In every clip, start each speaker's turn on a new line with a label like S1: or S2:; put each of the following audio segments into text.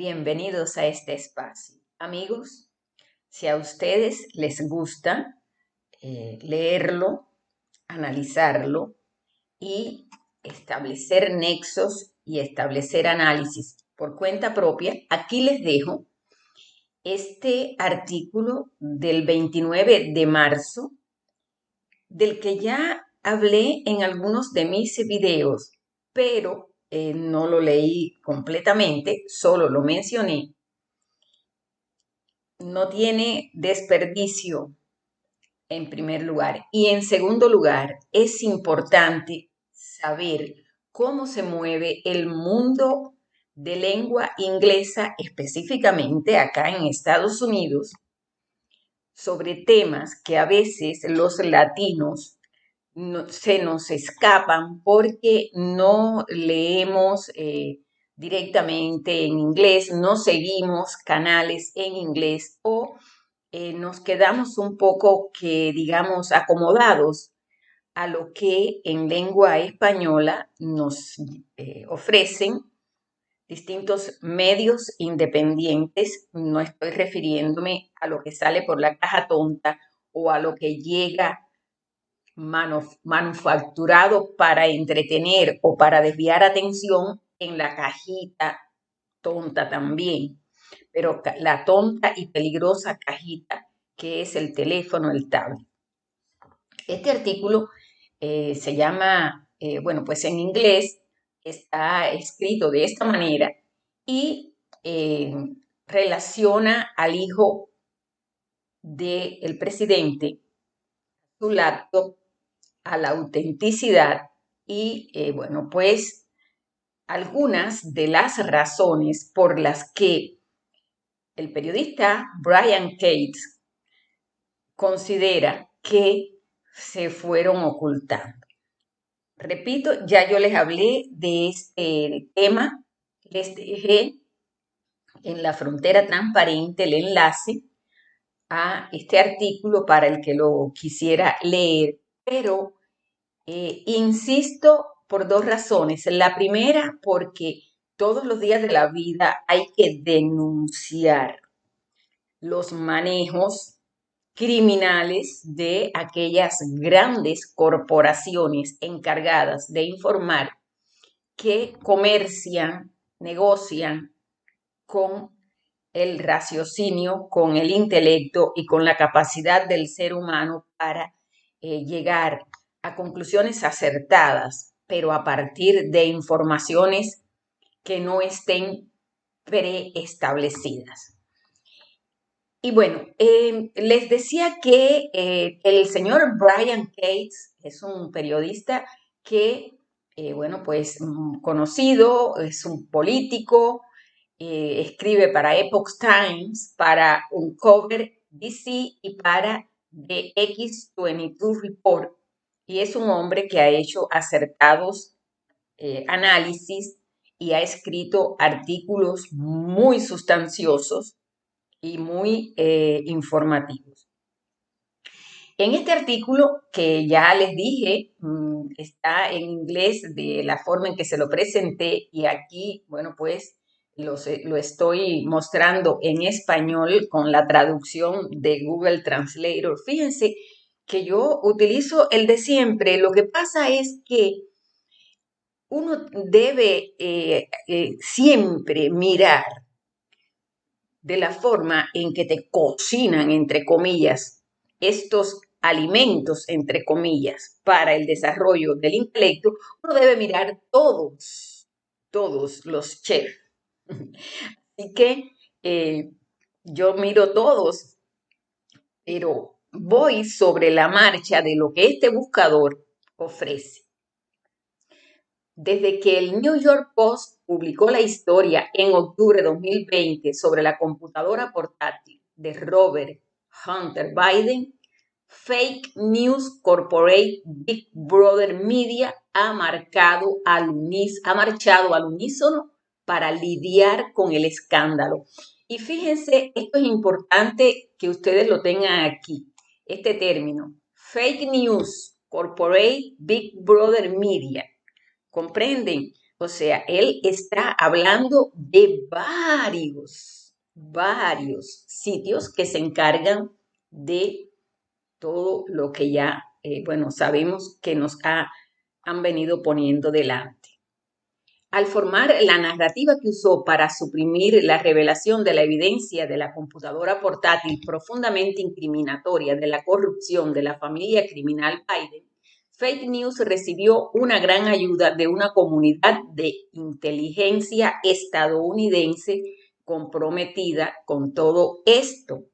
S1: Bienvenidos a este espacio. Amigos, si a ustedes les gusta leerlo, analizarlo y establecer nexos y establecer análisis por cuenta propia, aquí les dejo este artículo del 29 de marzo, del que ya hablé en algunos de mis videos, pero no lo leí completamente, solo lo mencioné. No tiene desperdicio en primer lugar. Y en segundo lugar, es importante saber cómo se mueve el mundo de lengua inglesa, específicamente acá en Estados Unidos, sobre temas que a veces los latinos se nos escapan porque no leemos directamente en inglés, no seguimos canales en inglés o nos quedamos un poco digamos, acomodados a lo que en lengua española nos ofrecen distintos medios independientes. No estoy refiriéndome a lo que sale por la caja tonta o a lo que llega manufacturado para entretener o para desviar atención en la cajita tonta también, pero la tonta y peligrosa cajita que es el teléfono, el tablet. Este artículo se llama, bueno, pues en inglés está escrito de esta manera y eh, relaciona al hijo del presidente, su laptop, a la autenticidad y, bueno, pues algunas de las razones por las que el periodista Brian Cates considera que se fueron ocultando. Repito, ya yo les hablé de este tema, les dejé en la frontera transparente el enlace a este artículo para el que lo quisiera leer, pero insisto por dos razones. La primera, porque todos los días de la vida hay que denunciar los manejos criminales de aquellas grandes corporaciones encargadas de informar que comercian, negocian con el raciocinio, con el intelecto y con la capacidad del ser humano para llegar a conclusiones acertadas, pero a partir de informaciones que no estén preestablecidas. Y bueno, les decía que el señor Brian Cates es un periodista que, bueno, pues conocido, es un político, escribe para Epoch Times, para Uncover DC y para The X22 Report. Y es un hombre que ha hecho acertados análisis y ha escrito artículos muy sustanciosos y muy informativos. En este artículo que ya les dije, está en inglés de la forma en que se lo presenté y aquí, bueno, pues lo estoy mostrando en español con la traducción de Google Translator. Fíjense que yo utilizo el de siempre. Lo que pasa es que uno debe siempre mirar de la forma en que te cocinan, entre comillas, estos alimentos, entre comillas, para el desarrollo del intelecto, uno debe mirar todos los chefs. Así que yo miro todos, pero voy sobre la marcha de lo que este buscador ofrece. Desde que el New York Post publicó la historia en octubre de 2020 sobre la computadora portátil de Robert Hunter Biden, Fake News Corporate Big Brother Media ha marchado al unísono para lidiar con el escándalo. Y fíjense, esto es importante que ustedes lo tengan aquí, este término, Fake News Corporate Big Brother Media. ¿Comprenden? O sea, él está hablando de varios sitios que se encargan de todo lo que ya, bueno, sabemos que han venido poniendo delante. Al formar la narrativa que usó para suprimir la revelación de la evidencia de la computadora portátil profundamente incriminatoria de la corrupción de la familia criminal Biden, Fake News recibió una gran ayuda de una comunidad de inteligencia estadounidense comprometida con todo esto.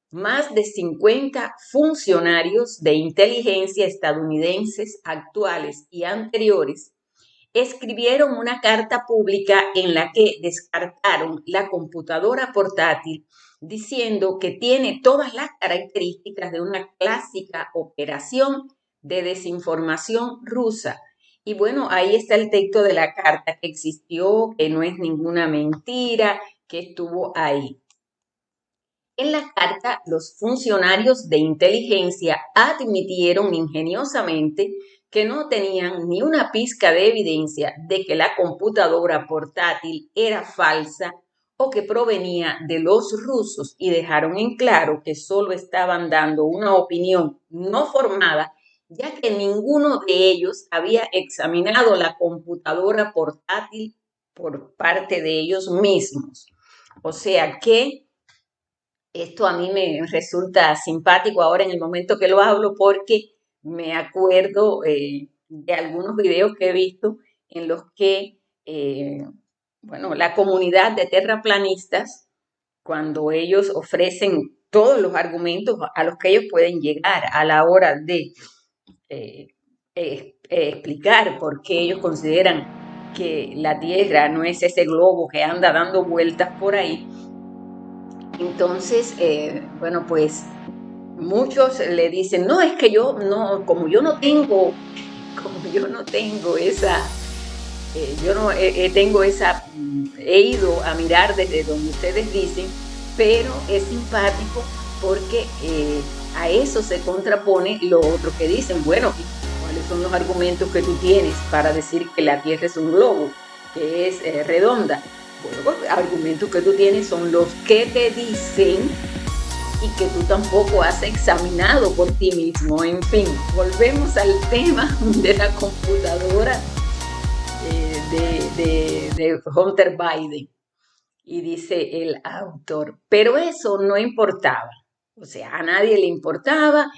S1: Más de 50 funcionarios de inteligencia estadounidenses actuales y anteriores escribieron una carta pública en la que descartaron la computadora portátil diciendo que tiene todas las características de una clásica operación de desinformación rusa. Y bueno, ahí está el texto de la carta que existió, que no es ninguna mentira, que estuvo ahí. En la carta, los funcionarios de inteligencia admitieron ingeniosamente que no tenían ni una pizca de evidencia de que la computadora portátil era falsa o que provenía de los rusos y dejaron en claro que solo estaban dando una opinión no formada, ya que ninguno de ellos había examinado la computadora portátil por parte de ellos mismos. O sea que esto a mí me resulta simpático ahora en el momento que lo hablo porque me acuerdo de algunos videos que he visto en los que, bueno, la comunidad de terraplanistas, cuando ellos ofrecen todos los argumentos a los que ellos pueden llegar a la hora de explicar por qué ellos consideran que la Tierra no es ese globo que anda dando vueltas por ahí. Entonces, bueno, pues muchos le dicen, no, es que yo no, como yo no tengo esa, yo no tengo esa, he ido a mirar desde donde ustedes dicen, pero es simpático porque a eso se contrapone lo otro que dicen, bueno, ¿cuáles son los argumentos que tú tienes para decir que la Tierra es un globo, que es redonda? Bueno, los argumentos que tú tienes son los que te dicen y que tú tampoco has examinado por ti mismo. En fin, volvemos al tema de la computadora de Hunter Biden. Y dice el autor, pero eso no importaba, o sea, a nadie le importaba.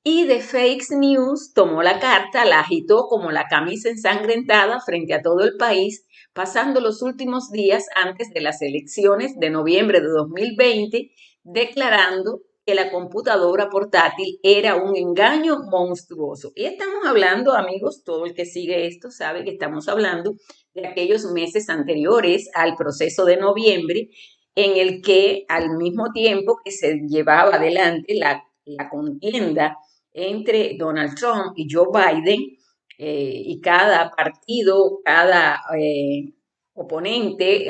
S1: Y de Fake News tomó la carta, la agitó como la camisa ensangrentada frente a todo el país, pasando los últimos días antes de las elecciones de noviembre de 2020, declarando que la computadora portátil era un engaño monstruoso. Y estamos hablando, amigos, todo el que sigue esto sabe que estamos hablando de aquellos meses anteriores al proceso de noviembre, en el que al mismo tiempo que se llevaba adelante la contienda entre Donald Trump y Joe Biden, y cada partido, cada oponente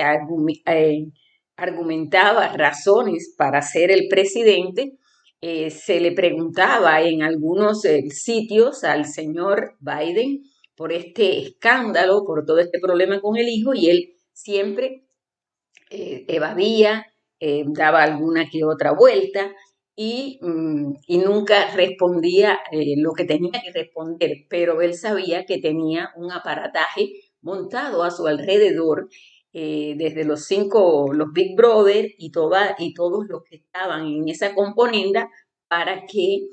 S1: argumentaba razones para ser el presidente, se le preguntaba en algunos sitios al señor Biden por este escándalo, por todo este problema con el hijo, y él siempre evadía, daba alguna que otra vuelta y nunca respondía lo que tenía que responder, pero él sabía que tenía un aparataje montado a su alrededor, desde los Big Brother y todos los que estaban en esa componenda, para que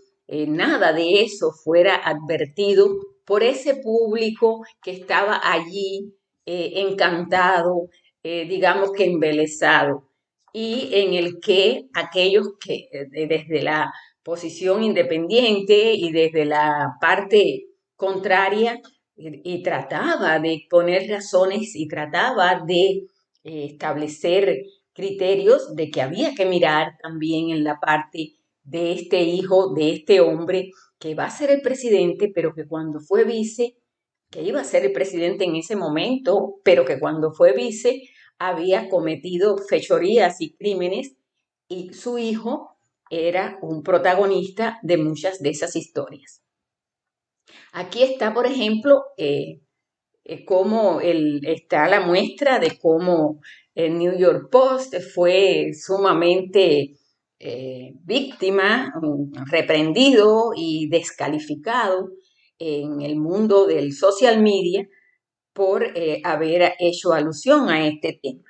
S1: nada de eso fuera advertido por ese público que estaba allí encantado, digamos que embelesado, y en el que aquellos que desde la posición independiente y desde la parte contraria y trataba de poner razones y trataba de establecer criterios de que había que mirar también en la parte de este hijo, de este hombre que va a ser el presidente, pero que cuando fue vice, que iba a ser el presidente en ese momento, pero que cuando fue vice había cometido fechorías y crímenes, y su hijo era un protagonista de muchas de esas historias. Aquí está, por ejemplo, está la muestra de cómo el New York Post fue sumamente víctima, reprendido y descalificado en el mundo del social media por haber hecho alusión a este tema.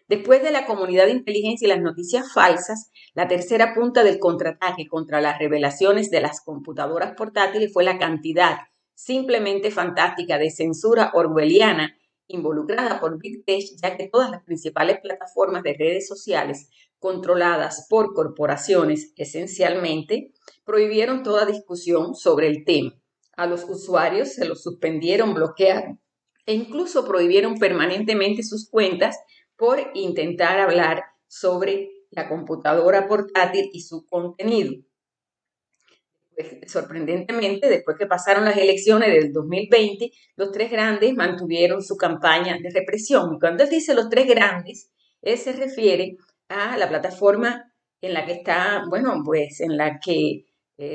S1: Después de la comunidad de inteligencia y las noticias falsas, la tercera punta del contraataque contra las revelaciones de las computadoras portátiles fue la cantidad simplemente fantástica de censura orwelliana involucrada por Big Tech, ya que todas las principales plataformas de redes sociales controladas por corporaciones esencialmente prohibieron toda discusión sobre el tema. A los usuarios se los suspendieron, bloquearon e incluso prohibieron permanentemente sus cuentas por intentar hablar sobre la computadora portátil y su contenido. Pues, sorprendentemente, después que pasaron las elecciones del 2020, los tres grandes mantuvieron su campaña de represión. Y cuando él dice los tres grandes, él se refiere a la plataforma en la que está, bueno, pues en la que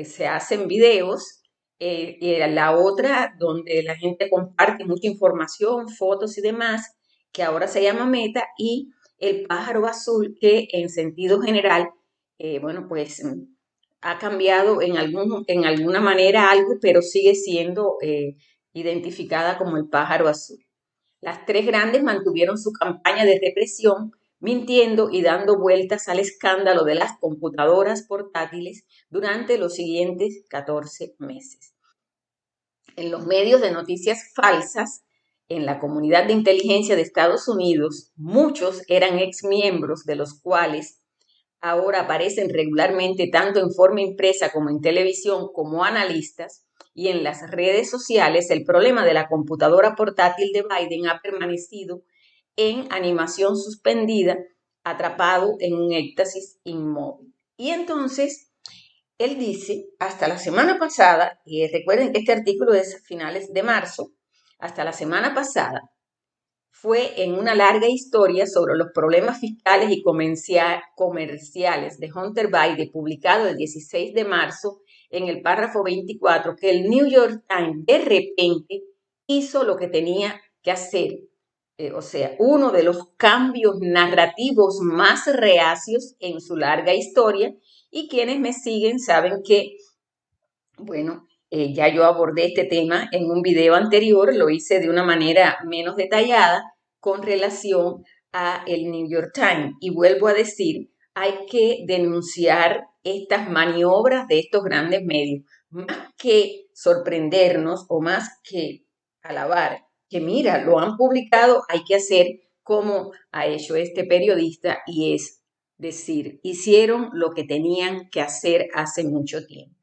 S1: se hacen videos, y la otra donde la gente comparte mucha información, fotos y demás, que ahora se llama Meta, y el pájaro azul, que en sentido general, bueno, pues ha cambiado en alguna manera algo, pero sigue siendo identificada como el pájaro azul. Las tres grandes mantuvieron su campaña de represión, mintiendo y dando vueltas al escándalo de las computadoras portátiles durante los siguientes 14 meses. En los medios de noticias falsas, en la comunidad de inteligencia de Estados Unidos, muchos eran exmiembros de los cuales ahora aparecen regularmente tanto en forma impresa como en televisión como analistas, y en las redes sociales el problema de la computadora portátil de Biden ha permanecido en animación suspendida, atrapado en un éxtasis inmóvil. Y entonces él dice, hasta la semana pasada, y recuerden que este artículo es a finales de marzo, hasta la semana pasada, fue en una larga historia sobre los problemas fiscales y comerciales de Hunter Biden, publicado el 16 de marzo en el párrafo 24, que el New York Times de repente hizo lo que tenía que hacer. O sea, uno de los cambios narrativos más reacios en su larga historia, y quienes me siguen saben que, bueno, ya yo abordé este tema en un video anterior, lo hice de una manera menos detallada con relación a el New York Times. Y vuelvo a decir, hay que denunciar estas maniobras de estos grandes medios, más que sorprendernos o más que alabar, que mira, lo han publicado, hay que hacer como ha hecho este periodista, y es decir, hicieron lo que tenían que hacer hace mucho tiempo.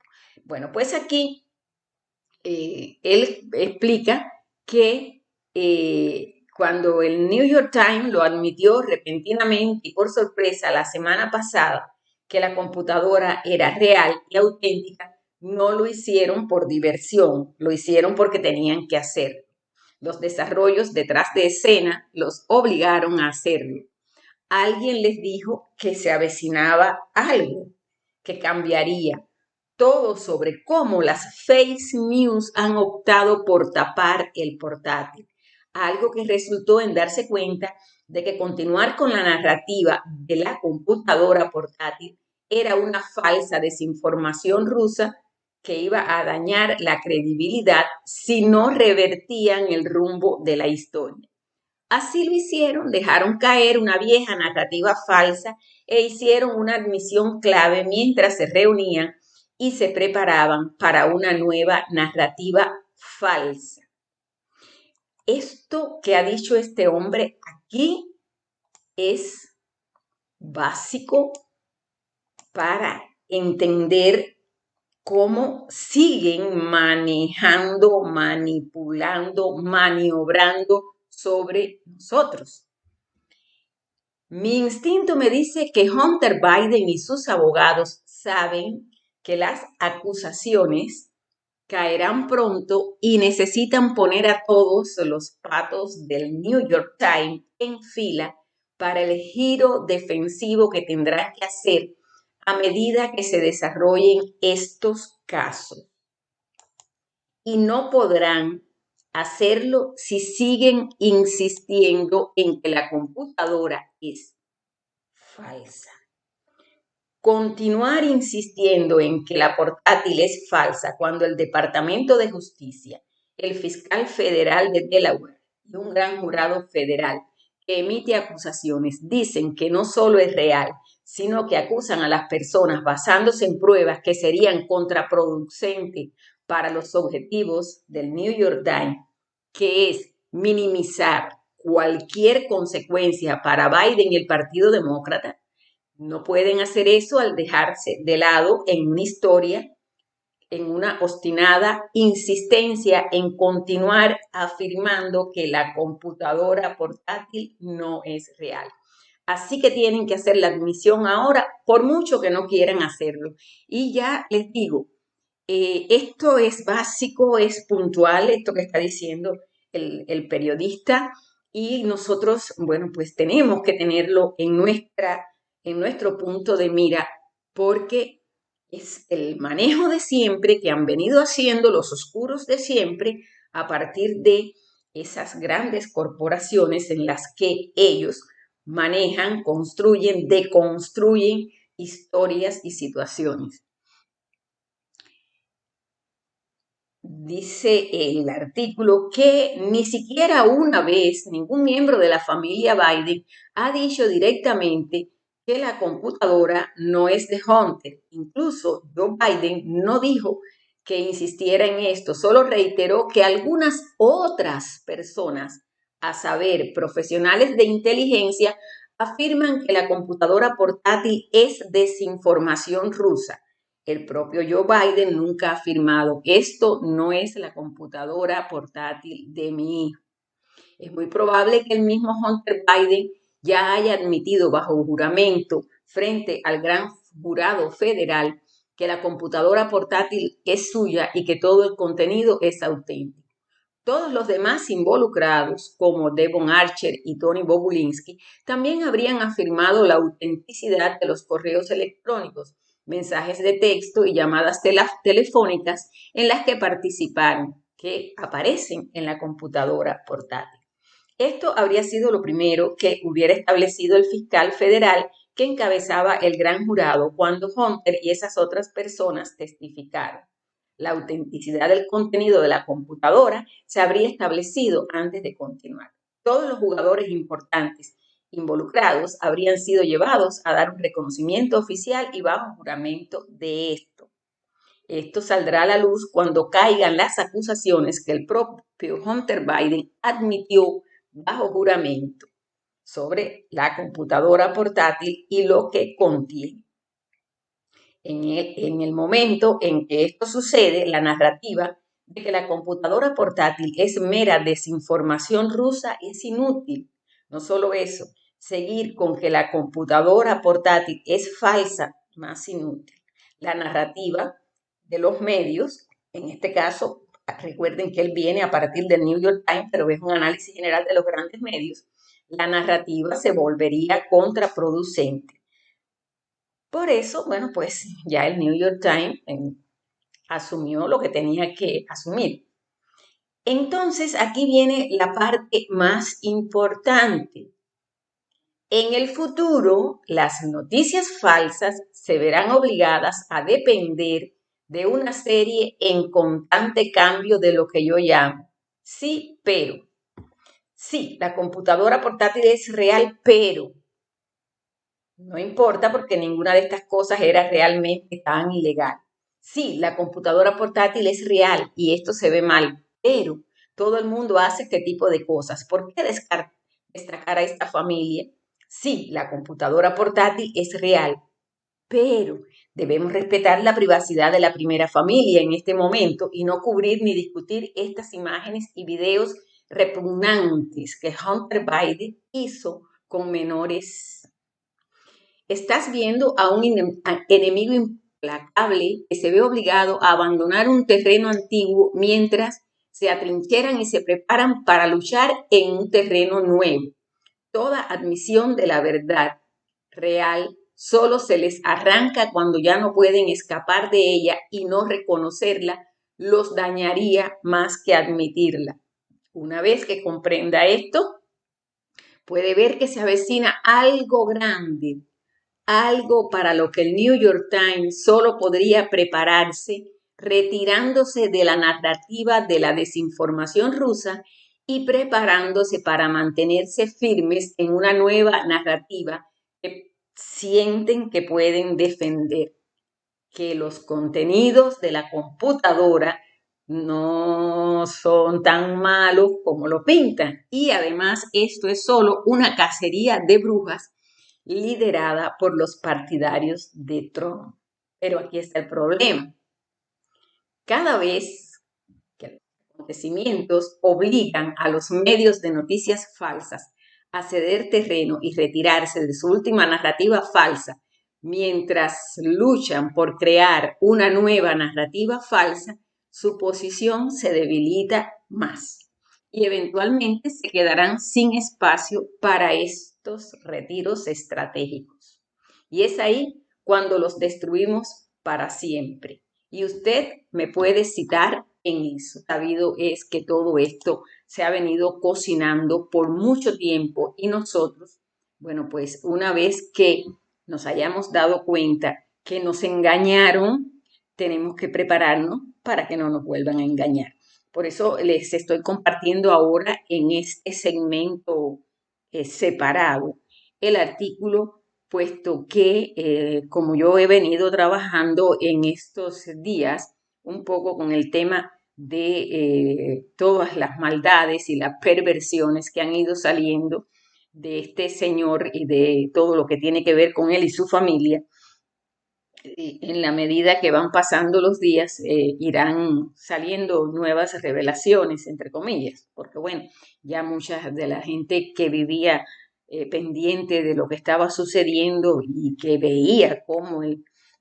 S1: Bueno, pues aquí él explica que cuando el New York Times lo admitió repentinamente y por sorpresa la semana pasada que la computadora era real y auténtica, no lo hicieron por diversión, lo hicieron porque tenían que hacerlo. Los desarrollos detrás de escena los obligaron a hacerlo. Alguien les dijo que se avecinaba algo, que cambiaría todo sobre cómo las fake news han optado por tapar el portátil. Algo que resultó en darse cuenta de que continuar con la narrativa de la computadora portátil era una falsa desinformación rusa que iba a dañar la credibilidad si no revertían el rumbo de la historia. Así lo hicieron, dejaron caer una vieja narrativa falsa e hicieron una admisión clave mientras se reunían y se preparaban para una nueva narrativa falsa. Esto que ha dicho este hombre aquí es básico para entender cómo siguen manejando, manipulando, maniobrando sobre nosotros. Mi instinto me dice que Hunter Biden y sus abogados saben que las acusaciones caerán pronto y necesitan poner a todos los patos del New York Times en fila para el giro defensivo que tendrán que hacer a medida que se desarrollen estos casos. Y no podrán hacerlo si siguen insistiendo en que la computadora es falsa. Continuar insistiendo en que la portátil es falsa cuando el Departamento de Justicia, el fiscal federal de Delaware y un gran jurado federal que emite acusaciones dicen que no solo es real, sino que acusan a las personas basándose en pruebas que serían contraproducentes para los objetivos del New York Times, que es minimizar cualquier consecuencia para Biden y el Partido Demócrata. No pueden hacer eso al dejarse de lado en una historia, en una obstinada insistencia en continuar afirmando que la computadora portátil no es real. Así que tienen que hacer la admisión ahora, por mucho que no quieran hacerlo. Y ya les digo, esto es básico, es puntual, esto que está diciendo el periodista, y nosotros, bueno, pues tenemos que tenerlo en nuestro punto de mira, porque es el manejo de siempre que han venido haciendo los oscuros de siempre a partir de esas grandes corporaciones en las que ellos manejan, construyen, deconstruyen historias y situaciones. Dice el artículo que ni siquiera una vez ningún miembro de la familia Biden ha dicho directamente que la computadora no es de Hunter. Incluso Joe Biden no dijo que insistiera en esto, solo reiteró que algunas otras personas, a saber, profesionales de inteligencia, afirman que la computadora portátil es desinformación rusa. El propio Joe Biden nunca ha afirmado, esto no es la computadora portátil de mi hijo. Es muy probable que el mismo Hunter Biden ya haya admitido bajo juramento frente al gran jurado federal que la computadora portátil es suya y que todo el contenido es auténtico. Todos los demás involucrados, como Devon Archer y Tony Bobulinski, también habrían afirmado la autenticidad de los correos electrónicos, mensajes de texto y llamadas telefónicas en las que participaron, que aparecen en la computadora portátil. Esto habría sido lo primero que hubiera establecido el fiscal federal que encabezaba el gran jurado cuando Hunter y esas otras personas testificaron. La autenticidad del contenido de la computadora se habría establecido antes de continuar. Todos los jugadores importantes involucrados habrían sido llevados a dar un reconocimiento oficial y bajo juramento de esto. Esto saldrá a la luz cuando caigan las acusaciones que el propio Hunter Biden admitió bajo juramento sobre la computadora portátil y lo que contiene. En el momento en que esto sucede, la narrativa de que la computadora portátil es mera desinformación rusa es inútil. No solo eso, seguir con que la computadora portátil es falsa, más inútil. La narrativa de los medios, en este caso, recuerden que él viene a partir del New York Times, pero es un análisis general de los grandes medios, la narrativa se volvería contraproducente. Por eso, bueno, pues ya el New York Times asumió lo que tenía que asumir. Entonces, aquí viene la parte más importante. En el futuro, las noticias falsas se verán obligadas a depender de una serie en constante cambio de lo que yo llamo sí, pero. Sí, la computadora portátil es real, pero no importa porque ninguna de estas cosas era realmente tan ilegal. Sí, la computadora portátil es real y esto se ve mal, pero todo el mundo hace este tipo de cosas. ¿Por qué destacar a esta familia? Sí, la computadora portátil es real, pero debemos respetar la privacidad de la primera familia en este momento y no cubrir ni discutir estas imágenes y videos repugnantes que Hunter Biden hizo con menores. Estás viendo a un enemigo implacable que se ve obligado a abandonar un terreno antiguo mientras se atrincheran y se preparan para luchar en un terreno nuevo. Toda admisión de la verdad real solo se les arranca cuando ya no pueden escapar de ella y no reconocerla los dañaría más que admitirla. Una vez que comprenda esto, puede ver que se avecina algo grande, algo para lo que el New York Times solo podría prepararse retirándose de la narrativa de la desinformación rusa y preparándose para mantenerse firmes en una nueva narrativa que sienten que pueden defender, que los contenidos de la computadora no son tan malos como lo pintan. Y además esto es solo una cacería de brujas liderada por los partidarios de Trump. Pero aquí está el problema. Cada vez que los acontecimientos obligan a los medios de noticias falsas a ceder terreno y retirarse de su última narrativa falsa, mientras luchan por crear una nueva narrativa falsa, su posición se debilita más y eventualmente se quedarán sin espacio para estos retiros estratégicos. Y es ahí cuando los destruimos para siempre. Y usted me puede citar en eso. Sabido es que todo esto se ha venido cocinando por mucho tiempo y nosotros, bueno, pues una vez que nos hayamos dado cuenta que nos engañaron, tenemos que prepararnos para que no nos vuelvan a engañar. Por eso les estoy compartiendo ahora en este segmento separado el artículo, puesto que como yo he venido trabajando en estos días un poco con el tema de todas las maldades y las perversiones que han ido saliendo de este señor y de todo lo que tiene que ver con él y su familia, en la medida que van pasando los días, irán saliendo nuevas revelaciones, entre comillas, porque bueno, ya mucha de la gente que vivía pendiente de lo que estaba sucediendo y que veía cómo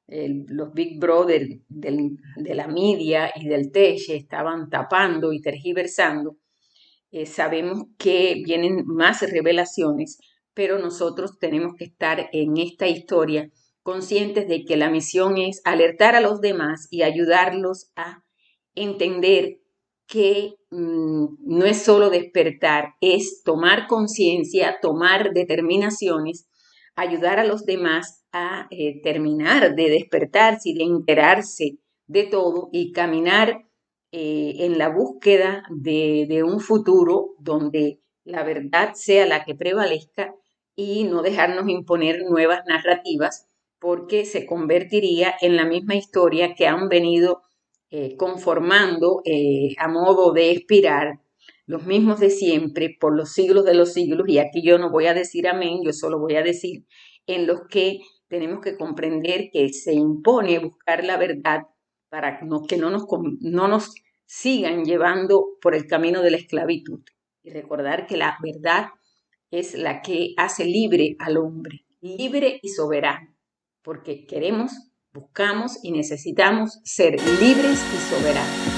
S1: los Big Brother de la media y del Teche estaban tapando y tergiversando, sabemos que vienen más revelaciones, pero nosotros tenemos que estar en esta historia conscientes de que la misión es alertar a los demás y ayudarlos a entender que no es solo despertar, es tomar conciencia, tomar determinaciones, ayudar a los demás a terminar de despertarse y de enterarse de todo y caminar en la búsqueda de un futuro donde la verdad sea la que prevalezca y no dejarnos imponer nuevas narrativas, porque se convertiría en la misma historia que han venido conformando a modo de espiral los mismos de siempre por los siglos de los siglos. Y aquí yo no voy a decir amén, yo solo voy a decir en los que tenemos que comprender que se impone buscar la verdad para que no nos sigan llevando por el camino de la esclavitud. Y recordar que la verdad es la que hace libre al hombre, libre y soberano, porque queremos, buscamos y necesitamos ser libres y soberanos.